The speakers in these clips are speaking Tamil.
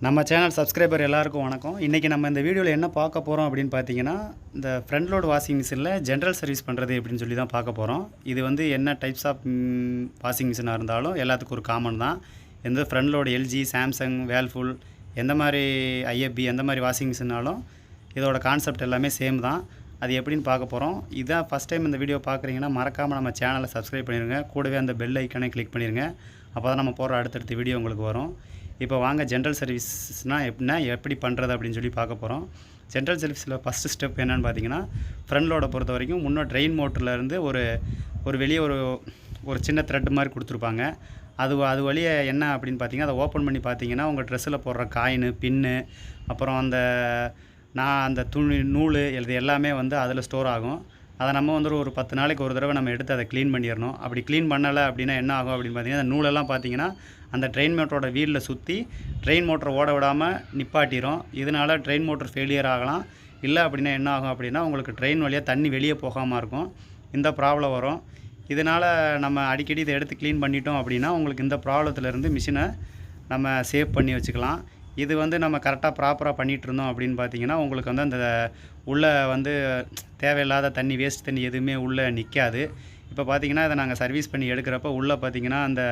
நம்ம சேனல் சப்ஸ்கிரைபர் எல்லாருக்கும் வணக்கம். இன்றைக்கி நம்ம இந்த வீடியோவில் என்ன பார்க்க போகிறோம் அப்படின்னு பார்த்தீங்கன்னா, இந்த ஃப்ரண்ட் லோடு வாஷிங் மிஷினில் ஜென்ரல் சர்வீஸ் பண்ணுறது எப்படின்னு சொல்லி தான் பார்க்க போகிறோம். இது வந்து என்ன டைப்ஸ் ஆஃப் வாஷிங் மிஷினாக இருந்தாலும் எல்லாத்துக்கும் ஒரு காமன் தான். எந்த front load LG, Samsung, Whirlpool, எந்த மாதிரி ஐஎஃப்பி எந்த மாதிரி வாஷிங் மிஷினாலும் இதோட கான்செப்ட் எல்லாமே சேம் தான். அது எப்படின்னு பார்க்க போகிறோம். இதான் ஃபஸ்ட் டைம் இந்த வீடியோ பார்க்குறீங்கன்னா மறக்காமல் நம்ம சேனலை சப்ஸ்கிரைப் பண்ணிடுங்க. கூடவே அந்த பெல் ஐக்கானே கிளிக் பண்ணிடுங்க. அப்போ தான் நம்ம போகிற அடுத்தடுத்த வீடியோ உங்களுக்கு வரும். இப்போ வாங்க ஜென்ரல் சர்வீஸ்னால் எப்படி பண்ணுறது அப்படின்னு சொல்லி பார்க்க போகிறோம். ஜென்ரல் சர்வீஸில் ஃபஸ்ட்டு ஸ்டெப் என்னென்னு பார்த்தீங்கன்னா, ஃப்ரண்ட் லோடை பொறுத்த வரைக்கும் முன்னே ட்ரெயின் மோட்டர்லேருந்து ஒரு வெளியே ஒரு சின்ன த்ரெட் மாதிரி கொடுத்துருப்பாங்க. அது வழியே என்ன அப்படின்னு பார்த்தீங்கன்னா, அதை ஓப்பன் பண்ணி பார்த்தீங்கன்னா உங்கள் ட்ரெஸ்ஸில் போடுற காயினு, பின்னு, அப்புறம் அந்த துணி, நூல் இது எல்லாமே வந்து அதில் ஸ்டோர் ஆகும். அதை நம்ம வந்து ஒரு 10 நாளைக்கு ஒரு தடவை நம்ம எடுத்து அதை க்ளீன் பண்ணிடணும். அப்படி க்ளீன் பண்ணலை அப்படின்னா என்ன ஆகும் அப்படின்னு பார்த்தீங்கன்னா, அந்த நூலெல்லாம் பார்த்தீங்கன்னா அந்த ட்ரெயின் மோட்டரோட வீலில் சுற்றி ட்ரெயின் மோட்டரை ஓட விடாமல் நிப்பாட்டிடும். இதனால் ட்ரெயின் மோட்டர் ஃபெயிலியர் ஆகலாம். இல்லை அப்படின்னா என்ன ஆகும் அப்படின்னா, உங்களுக்கு ட்ரெயின் வழியாக தண்ணி வெளியே போகாமல் இருக்கும். இந்த ப்ராப்ளம் வரும். இதனால் நம்ம அடிக்கடி இதை எடுத்து க்ளீன் பண்ணிட்டோம் அப்படின்னா உங்களுக்கு இந்த ப்ராப்ளத்துலேருந்து மிஷினை நம்ம சேவ் பண்ணி வச்சுக்கலாம். இது வந்து நம்ம கரெக்டாக ப்ராப்பராக பண்ணிகிட்டு இருந்தோம் அப்படின்னு பார்த்தீங்கன்னா, உங்களுக்கு வந்து அந்த உள்ளே வந்து தேவையில்லாத தண்ணி, வேஸ்ட் தண்ணி எதுவுமே உள்ளே நிற்காது. இப்போ பார்த்தீங்கன்னா இதை நாங்கள் சர்வீஸ் பண்ணி எடுக்கிறப்ப உள்ளே பார்த்தீங்கன்னா அந்த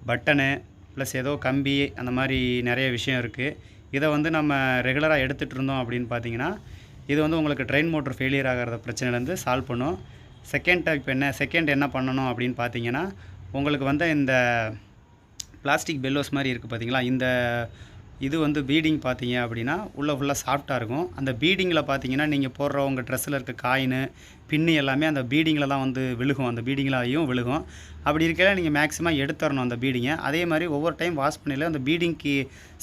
பட்டனு ப்ளஸ் ஏதோ கம்பி அந்த மாதிரி நிறைய விஷயம் இருக்குது. இதை வந்து நம்ம ரெகுலராக எடுத்துகிட்டு இருந்தோம் அப்படின்னு பார்த்தீங்கன்னா, இது வந்து உங்களுக்கு ட்ரெயின் மோட்டர் ஃபெயிலியர் ஆகிற பிரச்சனையிலேருந்து சால்வ் பண்ணும். செகண்ட் என்ன பண்ணணும் அப்படின்னு பார்த்தீங்கன்னா, உங்களுக்கு வந்து இந்த பிளாஸ்டிக் பெல்லோஸ் மாதிரி இருக்குது பார்த்தீங்களா, இது வந்து பீடிங் பார்த்தீங்க அப்படின்னா உள்ளே ஃபுல்லாக சாஃப்டாக இருக்கும். அந்த பீடிங்கில் பார்த்தீங்கன்னா நீங்கள் போடுற உங்கள் ட்ரெஸ்ஸில் இருக்க காயினு, பின்னு எல்லாமே அந்த பீடிங்கில் தான் வந்து விழுகும். அந்த பீடிங்கிலையும் விழுகும். அப்படி இருக்கையில் நீங்கள் மேக்ஸிமம் எடுத்துடணும் அந்த பீடிங்கை. அதே மாதிரி ஒவ்வொரு டைம் வாஷ் பண்ணல அந்த பீடிங்க்கு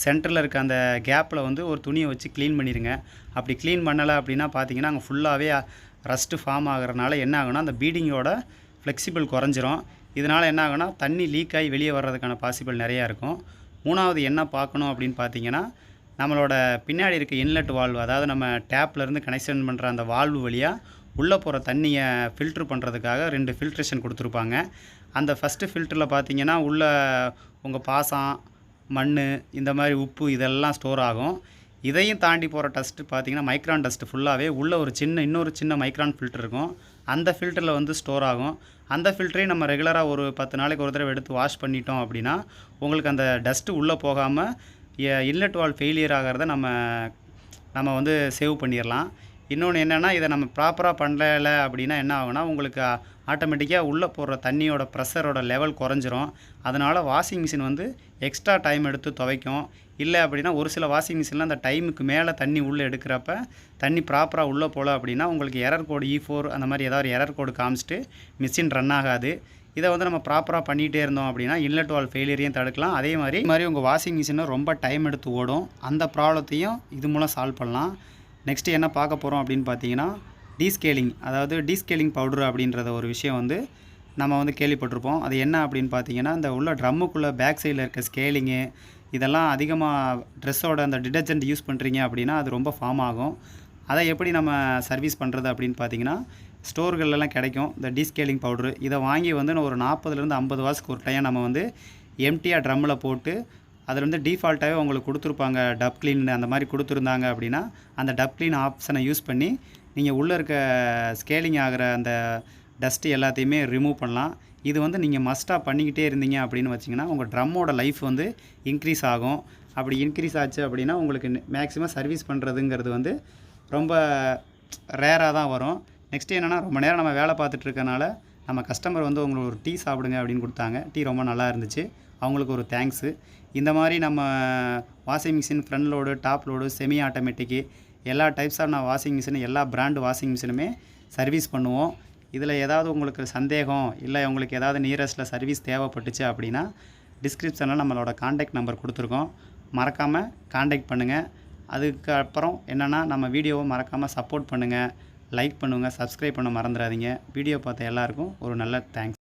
சென்டரில் இருக்க அந்த கேப்பில் வந்து ஒரு துணியை வச்சு க்ளீன் பண்ணிடுங்க. அப்படி க்ளீன் பண்ணலை அப்படின்னா பார்த்தீங்கன்னா அங்கே ஃபுல்லாகவே ரஸ்ட்டு ஃபார்ம் ஆகிறனால என்ன ஆகுனா, அந்த பீடிங்கோட ஃப்ளெக்சிபிள் குறைஞ்சிரும். இதனால் என்ன ஆகுனா, தண்ணி லீக் ஆகி வெளியே வர்றதுக்கான பாசிபிள் நிறையா இருக்கும். மூணாவது என்ன பார்க்கணும் அப்படின்னு பார்த்தீங்கன்னா, நம்மளோட பின்னாடி இருக்க இன்லெட் வால்வு, அதாவது நம்ம டேப்லேருந்து கனெக்ஷன் பண்ணுற அந்த வால்வு வழியாக உள்ளே போகிற தண்ணியை ஃபில்ட்ரு பண்ணுறதுக்காக 2 ஃபில்ட்ரேஷன் கொடுத்துருப்பாங்க. அந்த ஃபஸ்ட்டு ஃபில்டரில் பார்த்தீங்கன்னா உள்ளே உங்கள் பாசம், மண், இந்த மாதிரி உப்பு இதெல்லாம் ஸ்டோர் ஆகும். இதையும் தாண்டி போகிற டஸ்ட்டு பார்த்தீங்கன்னா மைக்ரான் டஸ்ட்டு ஃபுல்லாகவே உள்ளே இன்னொரு சின்ன மைக்ரான் ஃபில்டர் இருக்கும். அந்த ஃபில்டரில் வந்து ஸ்டோர் ஆகும். அந்த ஃபில்டரையும் நம்ம ரெகுலராக ஒரு 10 நாளைக்கு ஒரு தடவை எடுத்து வாஷ் பண்ணிட்டோம் அப்படின்னா உங்களுக்கு அந்த டஸ்ட்டு உள்ளே போகாமல் இன்லெட் வால்வ் ஃபெயிலியர் ஆகிறத நம்ம வந்து சேவ் பண்ணிடலாம். இன்னொன்று என்னென்னா, இதை நம்ம ப்ராப்பராக பண்ணலை அப்படின்னா என்ன ஆகுனா, உங்களுக்கு ஆட்டோமேட்டிக்காக உள்ளே போடுற தண்ணியோட ப்ரெஷரோட லெவல் குறைஞ்சிரும். அதனால் வாஷிங் மிஷின் வந்து எக்ஸ்ட்ரா டைம் எடுத்து துவைக்கும். இல்லை அப்படின்னா ஒரு சில வாஷிங் மிஷினில் அந்த டைமுக்கு மேலே தண்ணி உள்ளே எடுக்கிறப்ப தண்ணி ப்ராப்பராக உள்ளே போகல அப்படின்னா உங்களுக்கு எரர் கோடு E4 அந்த மாதிரி ஏதாவது எரர் கோடு காமிச்சிட்டு மிஷின் ரன் ஆகாது. இதை வந்து நம்ம ப்ராப்பராக பண்ணிகிட்டே இருந்தோம் அப்படின்னா இன்லெட் வால்வ் ஃபெயிலியரையும் தடுக்கலாம். அதே மாதிரி உங்கள் வாஷிங் மிஷினை ரொம்ப டைம் எடுத்து ஓடும். அந்த ப்ராப்ளத்தையும் இது மூலம் சால்வ் பண்ணலாம். நெக்ஸ்ட்டு என்ன பார்க்க போகிறோம் அப்படின்னு பார்த்தீங்கன்னா, டீஸ்கேலிங், அதாவது டீஸ்கேலிங் பவுடர் அப்படின்றத ஒரு விஷயம் வந்து நம்ம வந்து கேள்விப்பட்டிருப்போம். அது என்ன அப்படின்னு பார்த்தீங்கன்னா, இந்த உள்ள ட்ரம்முக்குள்ளே பேக் சைடில் இருக்க ஸ்கேலிங்கு இதெல்லாம் அதிகமாக ட்ரெஸ்ஸோட அந்த டிடர்ஜென்ட் யூஸ் பண்ணுறீங்க அப்படின்னா அது ரொம்ப ஃபார்ம் ஆகும். அதை எப்படி நம்ம சர்வீஸ் பண்ணுறது அப்படின்னு பார்த்தீங்கன்னா, ஸ்டோர்களெல்லாம் கிடைக்கும் இந்த டீஸ்கேலிங் பவுட்ரு. இதை வாங்கி வந்து ஒரு 40லேருந்து 50 வாட்ஸ்க்கு ஒரு டைம் நம்ம வந்து எம்டியாக ட்ரம்மில் போட்டு அதில் வந்து டிஃபால்ட்டாகவே உங்களுக்கு கொடுத்துருப்பாங்க டப் க்ளீன் அந்த மாதிரி கொடுத்துருந்தாங்க அப்படின்னா அந்த டப் க்ளீன் ஆப்ஷனை யூஸ் பண்ணி நீங்கள் உள்ளே இருக்க ஸ்கேலிங் ஆகிற அந்த டஸ்ட்டு எல்லாத்தையுமே ரிமூவ் பண்ணலாம். இது வந்து நீங்கள் மஸ்ட்டாக பண்ணிக்கிட்டே இருந்தீங்க அப்படின்னு வச்சிங்கன்னா உங்கள் ட்ரம்மோட லைஃப் வந்து இன்க்ரீஸ் ஆகும். அப்படி இன்க்ரீஸ் ஆச்சு அப்படின்னா உங்களுக்கு மேக்ஸிமம் சர்வீஸ் பண்ணுறதுங்கிறது வந்து ரொம்ப ரேராக தான் வரும். நெக்ஸ்ட்டு என்னென்னா, ரொம்ப நேரம் நம்ம வேலை பார்த்துட்டு இருக்கனால நம்ம கஸ்டமர் வந்து உங்களுக்கு ஒரு டீ சாப்பிடுங்க அப்படின்னு கொடுத்தாங்க. டீ ரொம்ப நல்லா இருந்துச்சு, அவங்களுக்கு ஒரு தேங்க்ஸு. இந்த மாதிரி நம்ம washing machine front load, top load, semi automatic எல்லா டைப்ஸ் ஆஃப் வாஷிங் மிஷின், எல்லா பிராண்டு வாஷிங் மிஷினுமே சர்வீஸ் பண்ணுவோம். இதில் ஏதாவது உங்களுக்கு சந்தேகம் இல்லை உங்களுக்கு ஏதாவது நியரஸ்ட்டில் சர்வீஸ் தேவைப்பட்டுச்சு அப்படின்னா டிஸ்கிரிப்ஷனில் நம்மளோட காண்டாக்ட் நம்பர் கொடுத்துருக்கோம். மறக்காமல் காண்டாக்ட் பண்ணுங்கள். அதுக்கப்புறம் என்னென்னா, நம்ம வீடியோவை மறக்காமல் சப்போர்ட் பண்ணுங்கள், லைக் பண்ணுங்கள், சப்ஸ்கிரைப் பண்ண மறந்துடாதீங்க. வீடியோ பார்த்த எல்லாருக்கும் ஒரு நல்ல தேங்க்ஸ்.